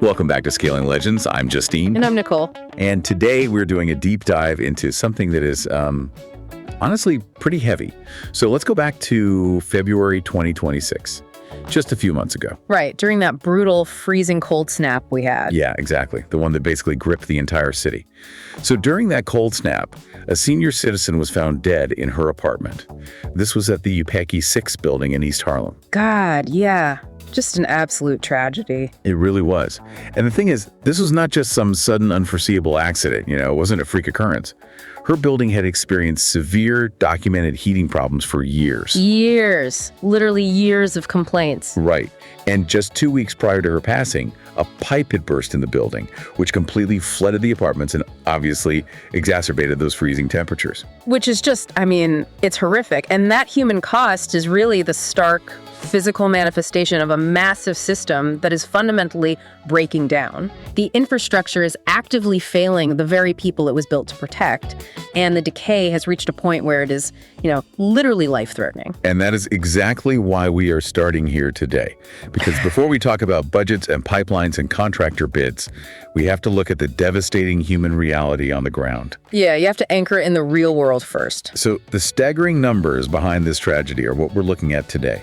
Welcome back to Scaling Legends. I'm Justine. And I'm Nicole. And today we're doing a deep dive into something that is honestly pretty heavy. So let's go back to February 2026, just a few months ago. Right, during that brutal freezing cold snap we had. Yeah, exactly. The one that basically gripped the entire city. So during that cold snap, a senior citizen was found dead in her apartment. This was at the Upaki 6 building in East Harlem. God, yeah. Just an absolute tragedy. It really was. And the thing is, this was not just some sudden unforeseeable accident, it wasn't a freak occurrence. Her building had experienced severe documented heating problems for years. Years. Literally years of complaints. Right. And just 2 weeks prior to her passing, a pipe had burst in the building, which completely flooded the apartments and obviously exacerbated those freezing temperatures. Which is just, it's horrific. And that human cost is really the stark physical manifestation of a massive system that is fundamentally breaking down. The infrastructure is actively failing the very people it was built to protect, and the decay has reached a point where it is, literally life-threatening. And that is exactly why we are starting here today. Because before we talk about budgets and pipelines and contractor bids, we have to look at the devastating human reality on the ground. Yeah, you have to anchor it in the real world first. So the staggering numbers behind this tragedy are what we're looking at today.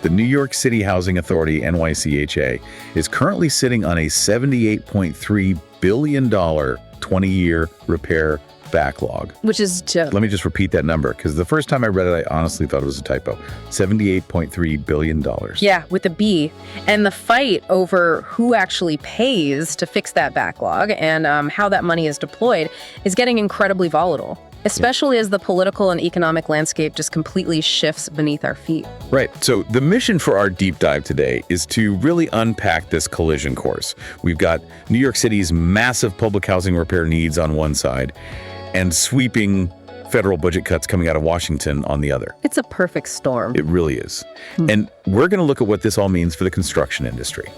The New York City Housing Authority, NYCHA, is currently sitting on a $78.3 billion 20-year repair backlog. Which is just... Let me just repeat that number, because the first time I read it, I honestly thought it was a typo. $78.3 billion. Yeah, with a B. And the fight over who actually pays to fix that backlog and how that money is deployed is getting incredibly volatile, especially as the political and economic landscape just completely shifts beneath our feet. Right. So the mission for our deep dive today is to really unpack this collision course. We've got New York City's massive public housing repair needs on one side and sweeping federal budget cuts coming out of Washington on the other. It's a perfect storm. It really is. And we're going to look at what this all means for the construction industry.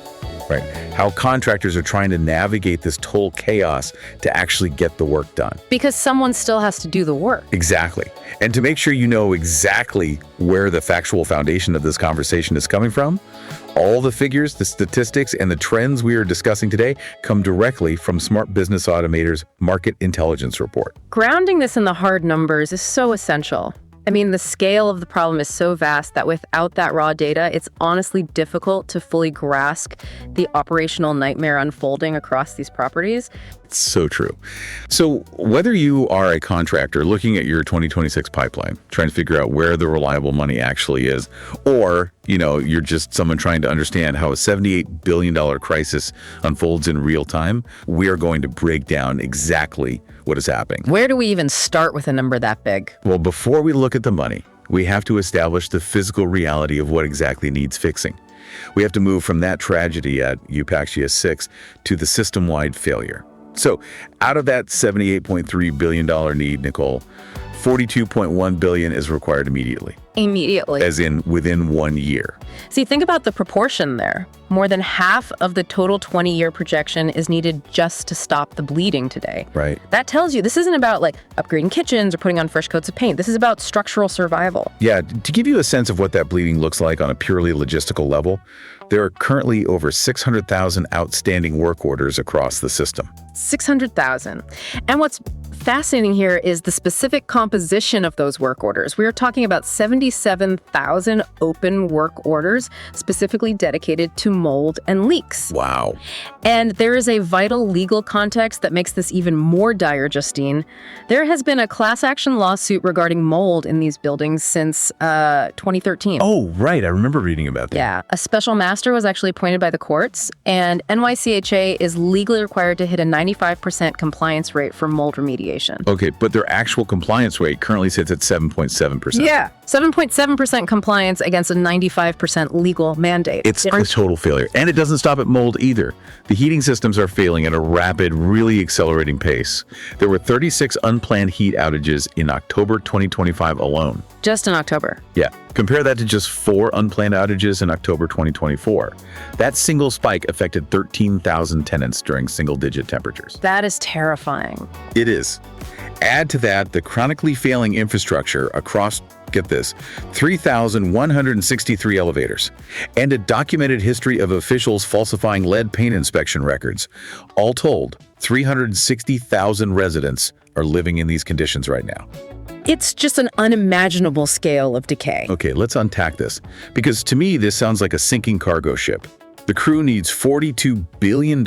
Right. How contractors are trying to navigate this total chaos to actually get the work done. Because someone still has to do the work. Exactly. And to make sure you know exactly where the factual foundation of this conversation is coming from, all the figures, the statistics, and the trends we are discussing today come directly from Smart Business Automator's Market Intelligence Report. Grounding this in the hard numbers is so essential. The scale of the problem is so vast that without that raw data, it's honestly difficult to fully grasp the operational nightmare unfolding across these properties. It's so true. So whether you are a contractor looking at your 2026 pipeline, trying to figure out where the reliable money actually is, or, you're just someone trying to understand how a $78 billion crisis unfolds in real time, we are going to break down exactly what is happening. Where do we even start with a number that big? Well, before we look at the money, we have to establish the physical reality of what exactly needs fixing. We have to move from that tragedy at Upaki 6 to the system-wide failure. So out of that $78.3 billion need, Nicole, $42.1 billion is required immediately. Immediately. As in within 1 year. See, think about the proportion there. More than half of the total 20-year projection is needed just to stop the bleeding today. Right. That tells you this isn't about upgrading kitchens or putting on fresh coats of paint. This is about structural survival. Yeah, to give you a sense of what that bleeding looks like on a purely logistical level, there are currently over 600,000 outstanding work orders across the system. 600,000. And what's fascinating here is the specific composition of those work orders. We are talking about 77,000 open work orders specifically dedicated to mold and leaks. Wow. And there is a vital legal context that makes this even more dire, Justine. There has been a class action lawsuit regarding mold in these buildings since 2013. Oh, right. I remember reading about that. Yeah. A special master was actually appointed by the courts, and NYCHA is legally required to hit a 95% compliance rate for mold remediation. Okay, but their actual compliance rate currently sits at 7.7%. Yeah, 7.7% compliance against a 95% legal mandate. It's a total failure. And it doesn't stop at mold either. The heating systems are failing at a rapid, really accelerating pace. There were 36 unplanned heat outages in October 2025 alone. Just in October. Yeah. Compare that to just 4 unplanned outages in October 2024. That single spike affected 13,000 tenants during single-digit temperatures. That is terrifying. It is. Add to that the chronically failing infrastructure across get this, 3,163 elevators, and a documented history of officials falsifying lead paint inspection records. All told, 360,000 residents are living in these conditions right now. It's just an unimaginable scale of decay. Okay, let's unpack this, because to me, this sounds like a sinking cargo ship. The crew needs $42 billion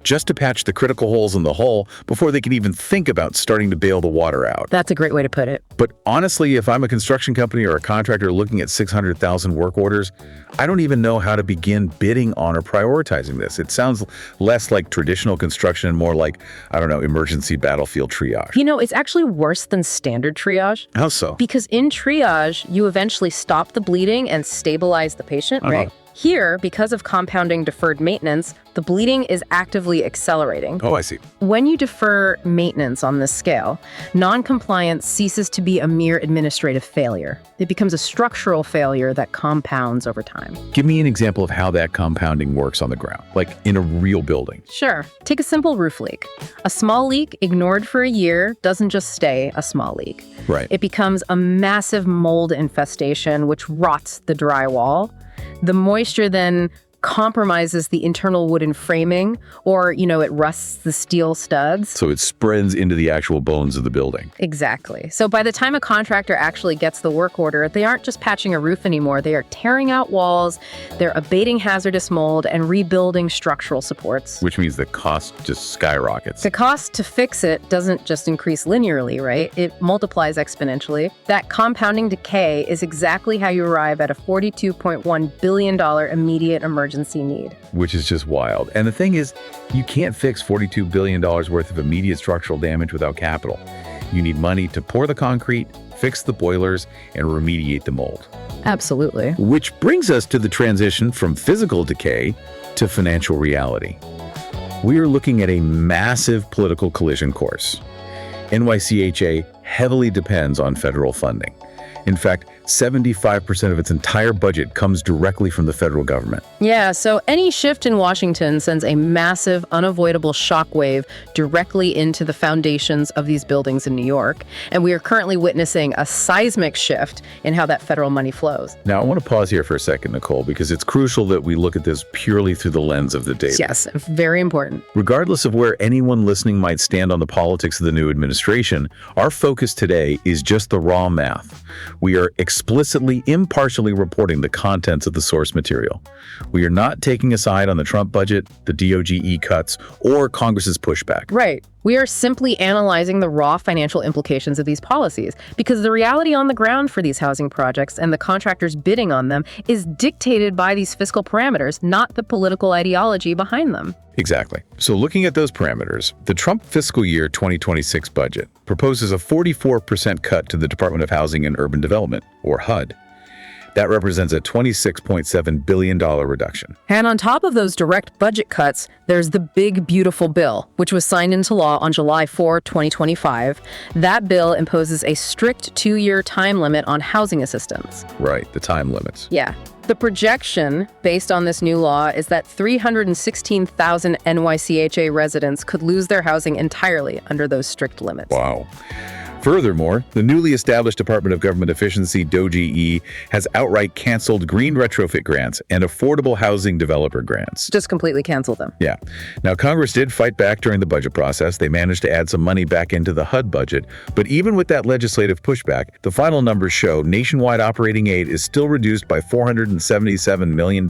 just to patch the critical holes in the hull before they can even think about starting to bail the water out. That's a great way to put it. But honestly, if I'm a construction company or a contractor looking at 600,000 work orders, I don't even know how to begin bidding on or prioritizing this. It sounds less like traditional construction and more like, I don't know, emergency battlefield triage. You know, it's actually worse than standard triage. How so? Because in triage, you eventually stop the bleeding and stabilize the patient, right? Here, because of compounding deferred maintenance, the bleeding is actively accelerating. Oh, I see. When you defer maintenance on this scale, non-compliance ceases to be a mere administrative failure. It becomes a structural failure that compounds over time. Give me an example of how that compounding works on the ground, like in a real building. Sure. Take a simple roof leak. A small leak ignored for a year doesn't just stay a small leak. Right. It becomes a massive mold infestation, which rots the drywall. The moisture then compromises the internal wooden framing, or, it rusts the steel studs. So it spreads into the actual bones of the building. Exactly. So by the time a contractor actually gets the work order, they aren't just patching a roof anymore. They are tearing out walls, they're abating hazardous mold, and rebuilding structural supports. Which means the cost just skyrockets. The cost to fix it doesn't just increase linearly, right? It multiplies exponentially. That compounding decay is exactly how you arrive at a $42.1 billion immediate emergency need. Which is just wild. And the thing is, you can't fix $42 billion worth of immediate structural damage without capital. You need money to pour the concrete, fix the boilers, and remediate the mold. Absolutely. Which brings us to the transition from physical decay to financial reality. We are looking at a massive political collision course. NYCHA heavily depends on federal funding. In fact, 75% of its entire budget comes directly from the federal government. Yeah, so any shift in Washington sends a massive, unavoidable shockwave directly into the foundations of these buildings in New York. And we are currently witnessing a seismic shift in how that federal money flows. Now, I want to pause here for a second, Nicole, because it's crucial that we look at this purely through the lens of the data. Yes, very important. Regardless of where anyone listening might stand on the politics of the new administration, our focus today is just the raw math. We are explicitly, impartially reporting the contents of the source material. We are not taking a side on the Trump budget, the DOGE cuts, or Congress's pushback. Right. We are simply analyzing the raw financial implications of these policies, because the reality on the ground for these housing projects and the contractors bidding on them is dictated by these fiscal parameters, not the political ideology behind them. Exactly. So looking at those parameters, the Trump fiscal year 2026 budget proposes a 44% cut to the Department of Housing and Urban Development, or HUD. That represents a $26.7 billion reduction. And on top of those direct budget cuts, there's the big, beautiful bill, which was signed into law on July 4, 2025. That bill imposes a strict 2-year time limit on housing assistance. Right, the time limits. Yeah. The projection, based on this new law, is that 316,000 NYCHA residents could lose their housing entirely under those strict limits. Wow. Furthermore, the newly established Department of Government Efficiency, DOGE, has outright canceled green retrofit grants and affordable housing developer grants. Just completely canceled them. Yeah. Now, Congress did fight back during the budget process. They managed to add some money back into the HUD budget. But even with that legislative pushback, the final numbers show nationwide operating aid is still reduced by $477 million,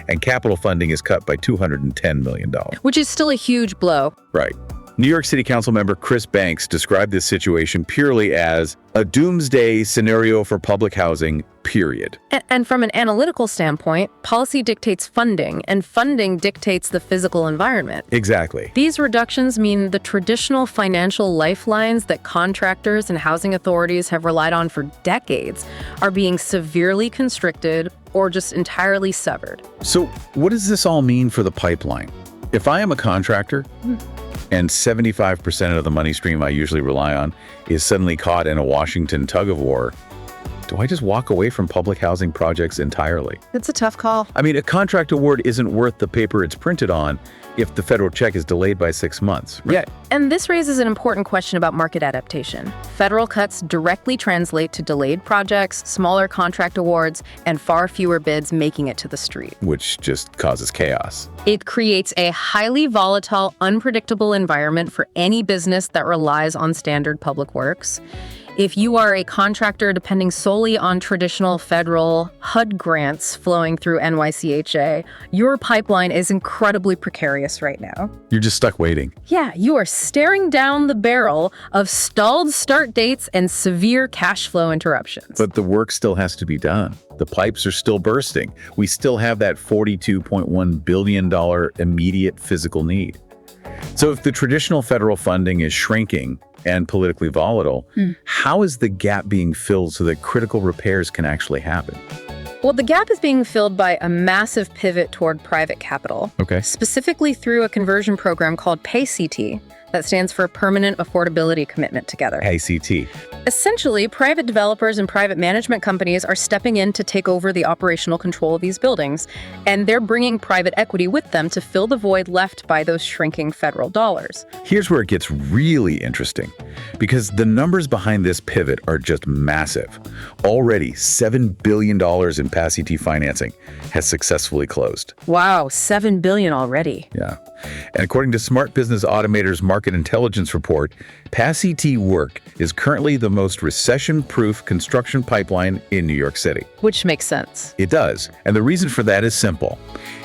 and capital funding is cut by $210 million. Which is still a huge blow. Right. New York City Council member Chris Banks described this situation purely as a doomsday scenario for public housing, period. And from an analytical standpoint, policy dictates funding, and funding dictates the physical environment. Exactly. These reductions mean the traditional financial lifelines that contractors and housing authorities have relied on for decades are being severely constricted or just entirely severed. So what does this all mean for the pipeline? If I am a contractor, and 75% of the money stream I usually rely on is suddenly caught in a Washington tug-of-war, do I just walk away from public housing projects entirely? It's a tough call. I mean, a contract award isn't worth the paper it's printed on, if the federal check is delayed by 6 months. Yeah. And this raises an important question about market adaptation. Federal cuts directly translate to delayed projects, smaller contract awards, and far fewer bids making it to the street. Which just causes chaos. It creates a highly volatile, unpredictable environment for any business that relies on standard public works. If you are a contractor depending solely on traditional federal HUD grants flowing through NYCHA, your pipeline is incredibly precarious right now. You're just stuck waiting. Yeah, you are staring down the barrel of stalled start dates and severe cash flow interruptions. But the work still has to be done. The pipes are still bursting. We still have that $42.1 billion immediate physical need. So if the traditional federal funding is shrinking and politically volatile, how is the gap being filled so that critical repairs can actually happen? Well, the gap is being filled by a massive pivot toward private capital. Okay. Specifically through a conversion program called PAYCT, that stands for Permanent Affordability Commitment Together. PAYCT. Essentially, private developers and private management companies are stepping in to take over the operational control of these buildings, and they're bringing private equity with them to fill the void left by those shrinking federal dollars. Here's where it gets really interesting, because the numbers behind this pivot are just massive. Already, $7 billion in PAYCT financing has successfully closed. Wow, $7 billion already. Yeah. And according to Smart Business Automator's market intelligence report, PAYCT work is currently the most recession-proof construction pipeline in New York City. Which makes sense. It does. And the reason for that is simple.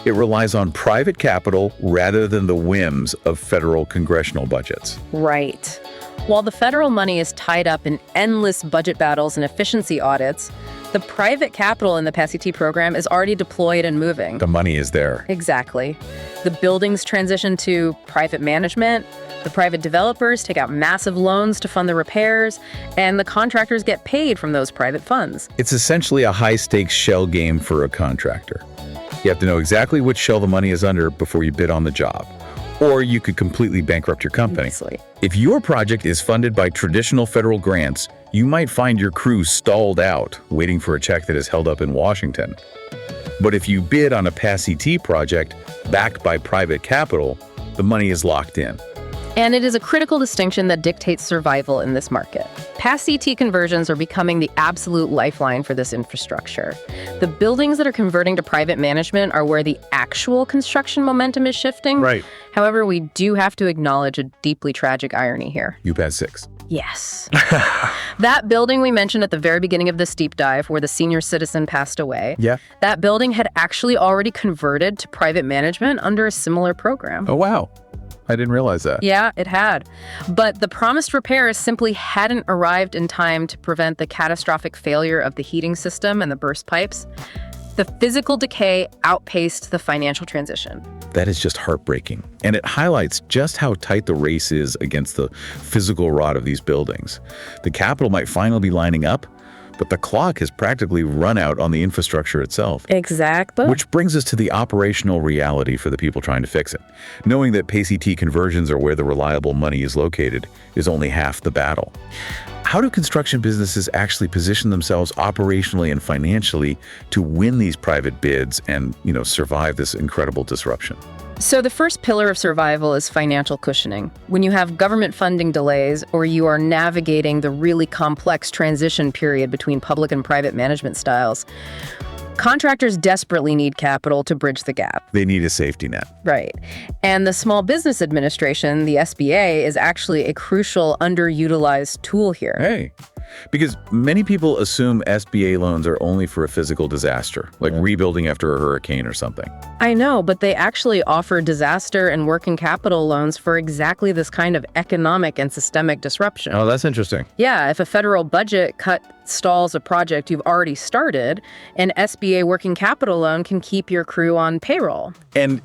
It relies on private capital rather than the whims of federal congressional budgets. Right. While the federal money is tied up in endless budget battles and efficiency audits, the private capital in the PAYCT program is already deployed and moving. The money is there. Exactly. The buildings transition to private management, the private developers take out massive loans to fund the repairs, and the contractors get paid from those private funds. It's essentially a high-stakes shell game for a contractor. You have to know exactly which shell the money is under before you bid on the job. Or you could completely bankrupt your company. Easily. If your project is funded by traditional federal grants, you might find your crew stalled out, waiting for a check that is held up in Washington. But if you bid on a PAYCT project backed by private capital, the money is locked in. And it is a critical distinction that dictates survival in this market. PAYCT conversions are becoming the absolute lifeline for this infrastructure. The buildings that are converting to private management are where the actual construction momentum is shifting. Right. However, we do have to acknowledge a deeply tragic irony here. UPass 6. Yes. That building we mentioned at the very beginning of this deep dive where the senior citizen passed away, Yeah. that building had actually already converted to private management under a similar program. Oh, wow. I didn't realize that. Yeah, it had. But the promised repairs simply hadn't arrived in time to prevent the catastrophic failure of the heating system and the burst pipes. The physical decay outpaced the financial transition. That is just heartbreaking. And it highlights just how tight the race is against the physical rot of these buildings. The capital might finally be lining up, but the clock has practically run out on the infrastructure itself. Exactly. Which brings us to the operational reality for the people trying to fix it. Knowing that PAYCT conversions are where the reliable money is located is only half the battle. How do construction businesses actually position themselves operationally and financially to win these private bids and, survive this incredible disruption? So the first pillar of survival is financial cushioning. When you have government funding delays or you are navigating the really complex transition period between public and private management styles, contractors desperately need capital to bridge the gap. They need a safety net. Right. And the Small Business Administration, the SBA, is actually a crucial underutilized tool here. Hey, because many people assume SBA loans are only for a physical disaster, like rebuilding after a hurricane or something. I know, but they actually offer disaster and working capital loans for exactly this kind of economic and systemic disruption. Oh, that's interesting. Yeah, if a federal budget cut stalls a project you've already started, an SBA working capital loan can keep your crew on payroll. And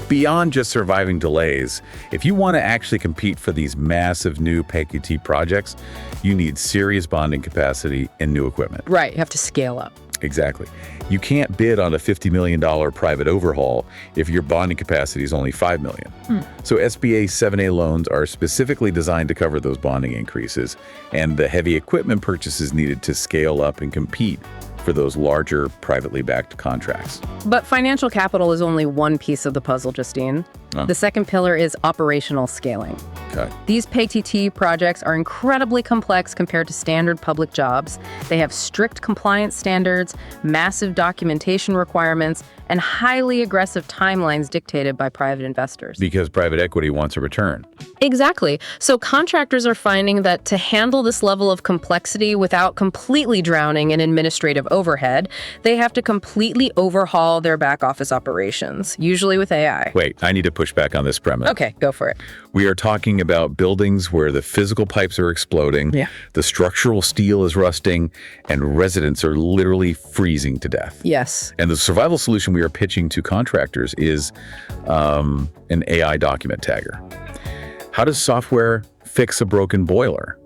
beyond just surviving delays, if you want to actually compete for these massive new PAYCT projects, you need serious bonding capacity and new equipment. Right, you have to scale up. Exactly. You can't bid on a $50 million private overhaul if your bonding capacity is only $5 million. So SBA 7A loans are specifically designed to cover those bonding increases and the heavy equipment purchases needed to scale up and compete for those larger privately backed contracts. But financial capital is only one piece of the puzzle, Justine. Oh. The second pillar is operational scaling. Okay. These PTT projects are incredibly complex compared to standard public jobs. They have strict compliance standards, massive documentation requirements, and highly aggressive timelines dictated by private investors. Because private equity wants a return. Exactly. So contractors are finding that to handle this level of complexity without completely drowning in administrative overhead, they have to completely overhaul their back office operations, usually with AI. Wait, I need to push back on this premise. Okay, go for it. We are talking about buildings where the physical pipes are exploding, the structural steel is rusting, and residents are literally freezing to death. Yes. And the survival solution we are pitching to contractors is an AI document tagger. How does software fix a broken boiler?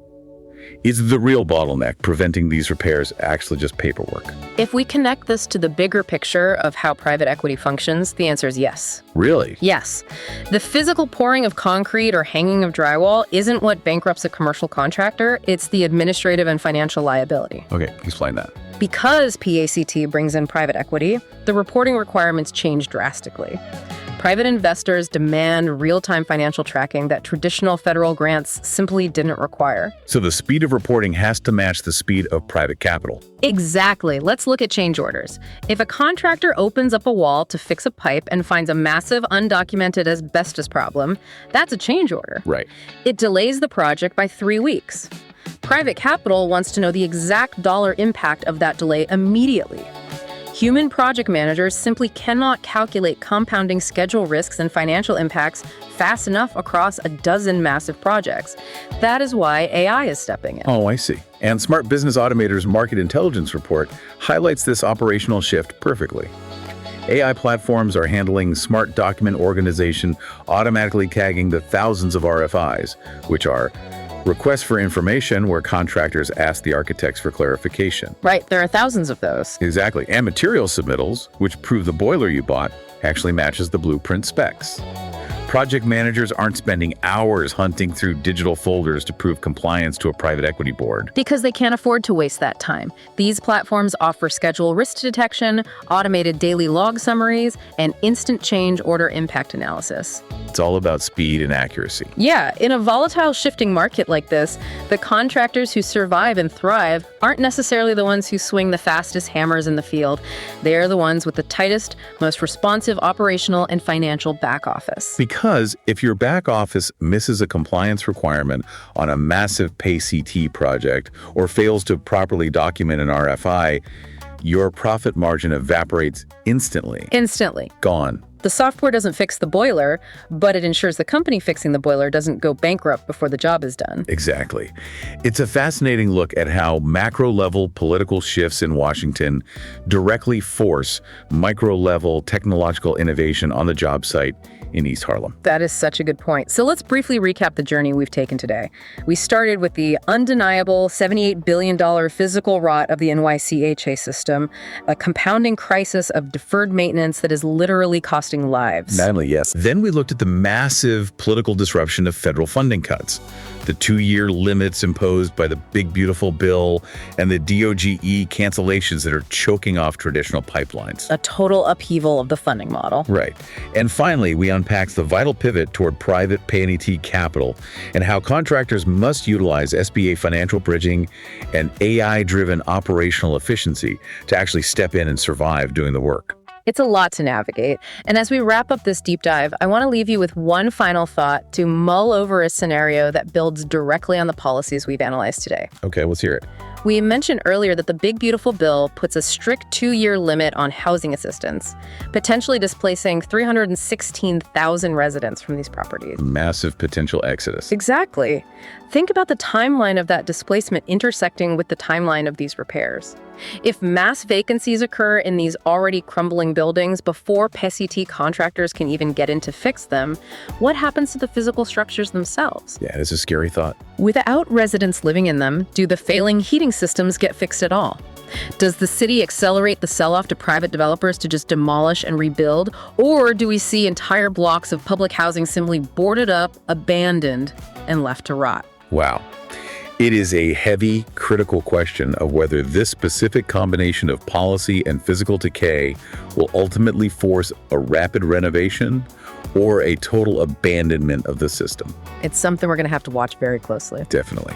Is the real bottleneck preventing these repairs actually just paperwork? If we connect this to the bigger picture of how private equity functions, the answer is yes. Really? Yes. The physical pouring of concrete or hanging of drywall isn't what bankrupts a commercial contractor, it's the administrative and financial liability. Okay, explain that. Because PACT brings in private equity, the reporting requirements change drastically. Private investors demand real-time financial tracking that traditional federal grants simply didn't require. So the speed of reporting has to match the speed of private capital. Exactly. Let's look at change orders. If a contractor opens up a wall to fix a pipe and finds a massive undocumented asbestos problem, that's a change order. Right. It delays the project by 3 weeks. Private capital wants to know the exact dollar impact of that delay immediately. Human project managers simply cannot calculate compounding schedule risks and financial impacts fast enough across a dozen massive projects. That is why AI is stepping in. Oh, I see. And Smart Business Automator's Market Intelligence Report highlights this operational shift perfectly. AI platforms are handling smart document organization, automatically tagging the thousands of RFIs, which are requests for information where contractors ask the architects for clarification. Right, there are thousands of those. Exactly. And material submittals, which prove the boiler you bought actually matches the blueprint specs. Project managers aren't spending hours hunting through digital folders to prove compliance to a private equity board. Because they can't afford to waste that time. These platforms offer schedule risk detection, automated daily log summaries, and instant change order impact analysis. It's all about speed and accuracy. Yeah, in a volatile, shifting market like this, the contractors who survive and thrive aren't necessarily the ones who swing the fastest hammers in the field. They are the ones with the tightest, most responsive operational and financial back office. Because if your back office misses a compliance requirement on a massive PACT project or fails to properly document an RFI, your profit margin evaporates instantly. Instantly. Gone. The software doesn't fix the boiler, but it ensures the company fixing the boiler doesn't go bankrupt before the job is done. Exactly. It's a fascinating look at how macro-level political shifts in Washington directly force micro-level technological innovation on the job site in East Harlem. That is such a good point. So let's briefly recap the journey we've taken today. We started with the undeniable $78 billion physical rot of the NYCHA system, a compounding crisis of deferred maintenance that is literally costing lives. Not only, yes. Then we looked at the massive political disruption of federal funding cuts, the 2-year limits imposed by the Big Beautiful Bill, and the DOGE cancellations that are choking off traditional pipelines. A total upheaval of the funding model. Right. And finally, we unpacked the vital pivot toward private PACT capital and how contractors must utilize SBA financial bridging and AI-driven operational efficiency to actually step in and survive doing the work. It's a lot to navigate. And as we wrap up this deep dive, I want to leave you with one final thought to mull over a scenario that builds directly on the policies we've analyzed today. Okay, let's hear it. We mentioned earlier that the Big Beautiful Bill puts a strict 2-year limit on housing assistance, potentially displacing 316,000 residents from these properties. Massive potential exodus. Exactly. Think about the timeline of that displacement intersecting with the timeline of these repairs. If mass vacancies occur in these already crumbling buildings before PACT contractors can even get in to fix them, what happens to the physical structures themselves? Yeah, it's a scary thought. Without residents living in them, do the failing heating systems get fixed at all? Does the city accelerate the sell-off to private developers to just demolish and rebuild? Or do we see entire blocks of public housing simply boarded up, abandoned, and left to rot? Wow. It is a heavy, critical question of whether this specific combination of policy and physical decay will ultimately force a rapid renovation or a total abandonment of the system. It's something we're going to have to watch very closely. Definitely.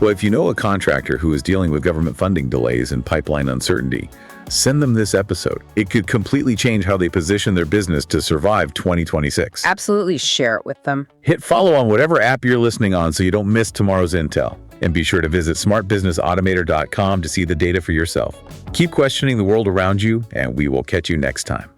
Well, if you know a contractor who is dealing with government funding delays and pipeline uncertainty, send them this episode. It could completely change how they position their business to survive 2026. Absolutely share it with them. Hit follow on whatever app you're listening on so you don't miss tomorrow's intel. And be sure to visit smartbusinessautomator.com to see the data for yourself. Keep questioning the world around you, and we will catch you next time.